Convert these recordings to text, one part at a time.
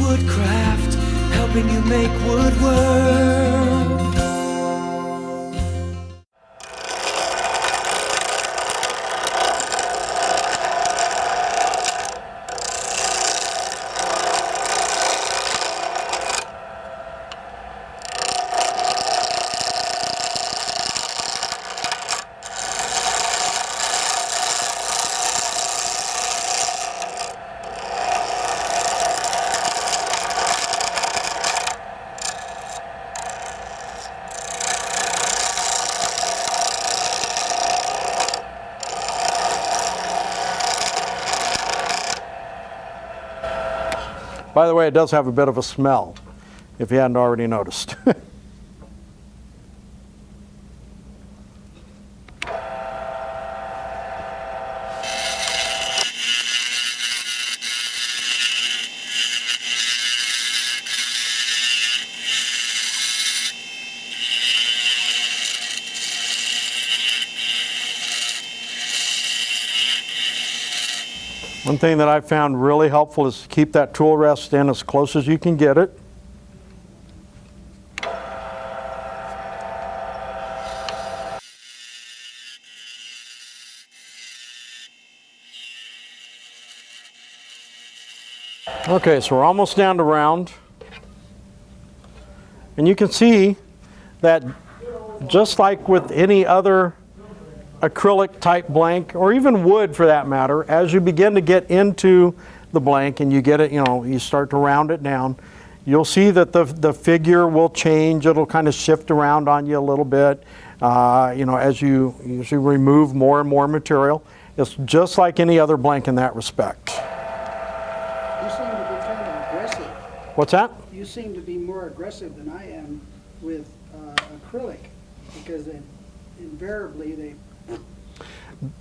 Woodcraft, helping you make woodwork. By the way, it does have a bit of a smell, if you hadn't already noticed. One thing that I found really helpful is to keep that tool rest in as close as you can get it. Okay, so we're almost down to round. And you can see that just like with any other acrylic type blank, or even wood for that matter, as you begin to get into the blank and you get it, you start to round it down, you'll see that the figure will change. It'll kind of shift around on you a little bit, as you remove more and more material. It's just like any other blank in that respect. You seem to be kind of aggressive. What's that? You seem to be more aggressive than I am with acrylic, because invariably they...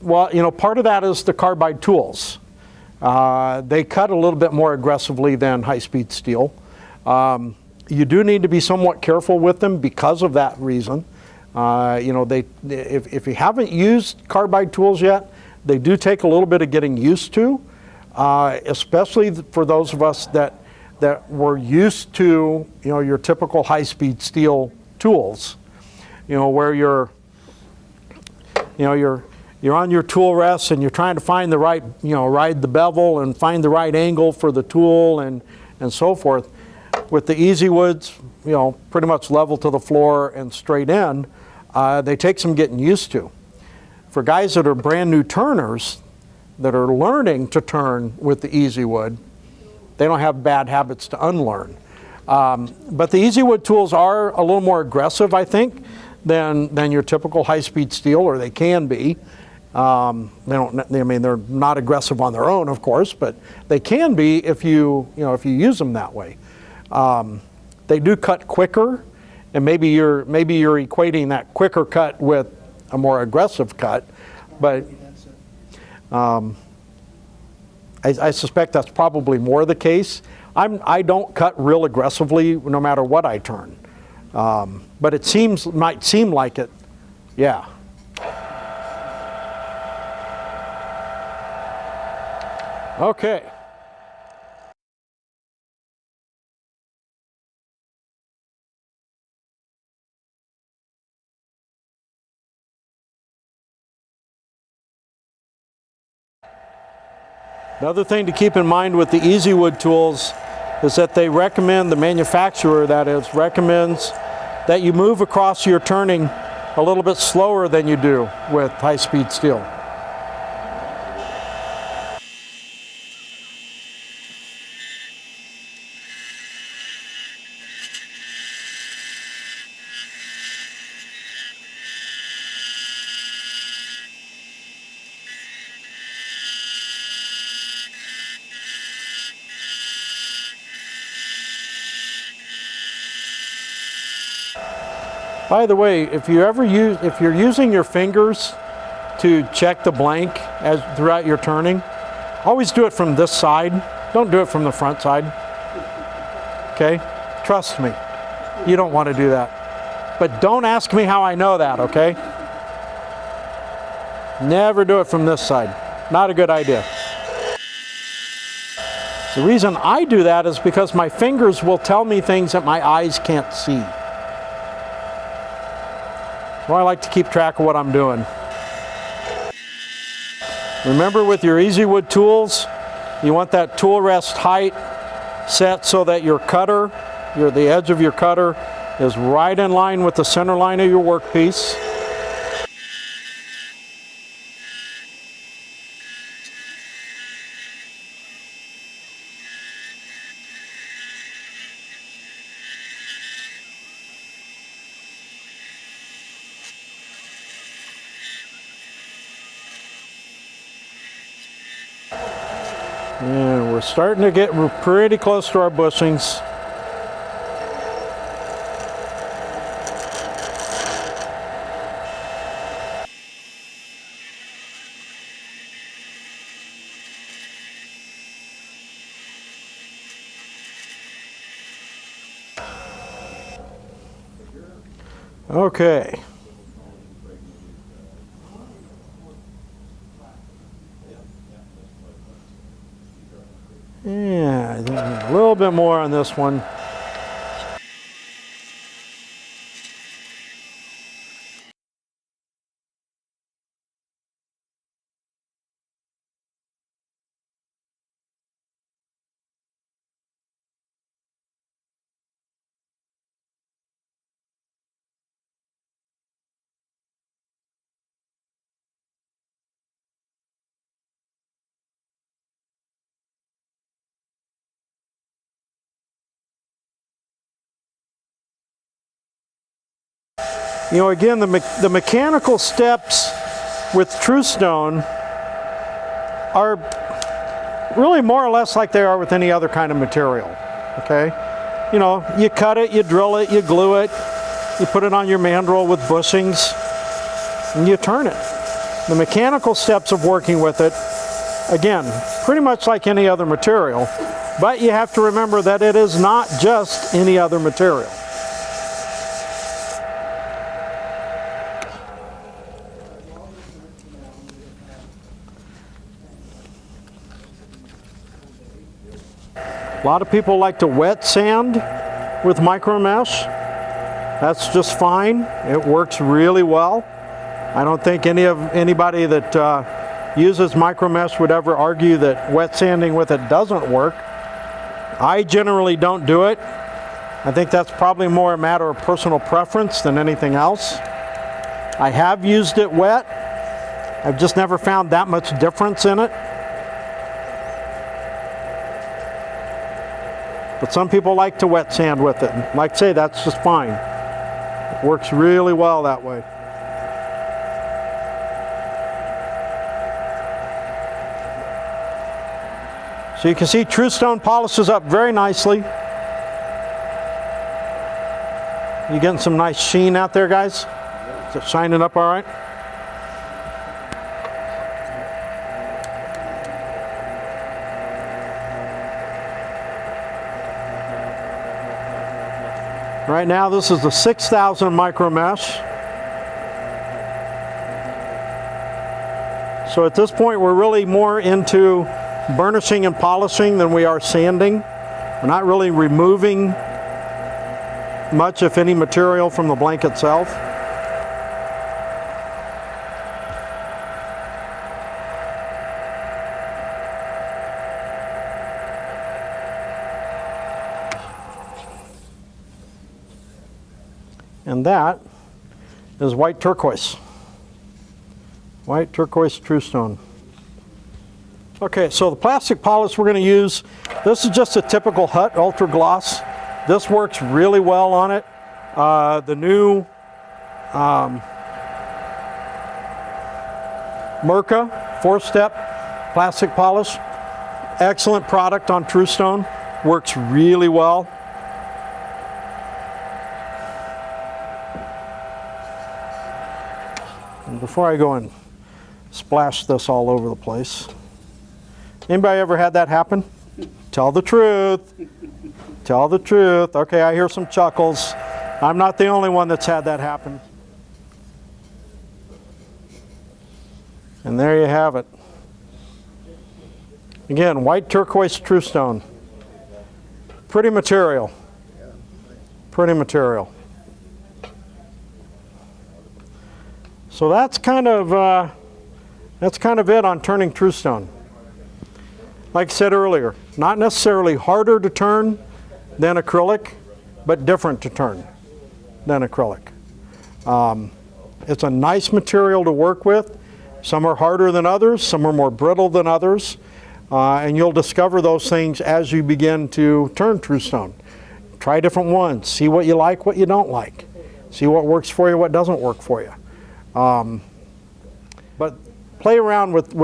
Well, part of that is the carbide tools. They cut a little bit more aggressively than high-speed steel. You do need to be somewhat careful with them because of that reason. If you haven't used carbide tools yet, they do take a little bit of getting used to, especially for those of us that were used to, your typical high-speed steel tools, where you're on your tool rest and you're trying to find the right, ride the bevel and find the right angle for the tool and so forth. With the Easy Woods, pretty much level to the floor and straight in, they take some getting used to. For guys that are brand new turners that are learning to turn with the Easy Wood, they don't have bad habits to unlearn. But the Easy Wood tools are a little more aggressive, I think, than your typical high-speed steel, or they can be. They're not aggressive on their own, of course, but they can be if you use them that way. They do cut quicker, and maybe you're equating that quicker cut with a more aggressive cut, but I suspect that's probably more the case. I don't cut real aggressively no matter what I turn. But it might seem like it, yeah. Okay. Another thing to keep in mind with the Easy Wood tools is that they recommend, the manufacturer that is, recommends that you move across your turning a little bit slower than you do with high-speed steel. By the way, if you're using your fingers to check the blank throughout your turning, always do it from this side. Don't do it from the front side. Okay? Trust me. You don't want to do that. But don't ask me how I know that, okay? Never do it from this side. Not a good idea. The reason I do that is because my fingers will tell me things that my eyes can't see. So I like to keep track of what I'm doing. Remember, with your Easy Wood tools, you want that tool rest height set so that your cutter, the edge of your cutter, is right in line with the center line of your workpiece. And we're starting to get pretty close to our bushings. Okay. Yeah, a little bit more on this one. You know, again, the mechanical steps with Tru-Stone are really more or less like they are with any other kind of material, okay? You know, you cut it, you drill it, you glue it, you put it on your mandrel with bushings, and you turn it. The mechanical steps of working with it, again, pretty much like any other material, but you have to remember that it is not just any other material. A lot of people like to wet sand with micro mesh. That's just fine. It works really well. I don't think anybody that uses micro mesh would ever argue that wet sanding with it doesn't work. I generally don't do it. I think that's probably more a matter of personal preference than anything else. I have used it wet. I've just never found that much difference in it. But some people like to wet sand with it. And like I say, that's just fine. It works really well that way. So you can see Tru-Stone polishes up very nicely. You getting some nice sheen out there, guys? Is it shining up all right? Right now, this is the 6,000 micro mesh. So at this point, we're really more into burnishing and polishing than we are sanding. We're not really removing much, if any, material from the blank itself. And that is white turquoise. White turquoise Tru-Stone. Okay, so the plastic polish we're going to use, this is just a typical Hut Ultra Gloss. This works really well on it. The new Mirka 4-step plastic polish, excellent product on Tru-Stone, works really well. And before I go and splash this all over the place, anybody ever had that happen? Tell the truth. Tell the truth. Okay, I hear some chuckles. I'm not the only one that's had that happen. And there you have it. Again, white turquoise Tru-Stone. Pretty material. Pretty material. So that's kind of it on turning Tru-Stone. Like I said earlier, not necessarily harder to turn than acrylic, but different to turn than acrylic. It's a nice material to work with. Some are harder than others, some are more brittle than others, and you'll discover those things as you begin to turn Tru-Stone. Try different ones, see what you like, what you don't like. See what works for you, what doesn't work for you. But play around with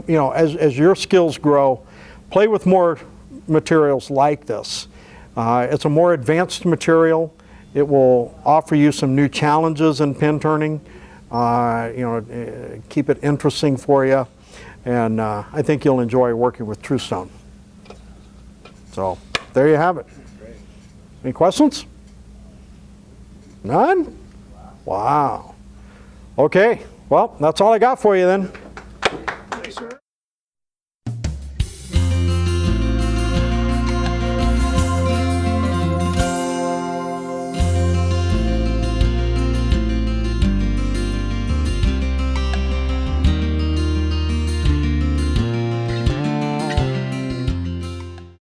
you know, as your skills grow, play with more materials like this. It's a more advanced material. It will offer you some new challenges in pin turning, you know, keep it interesting for you, and I think you'll enjoy working with Tru-Stone. So there you have it. Any questions? None? Wow. Okay, well, that's all I got for you then.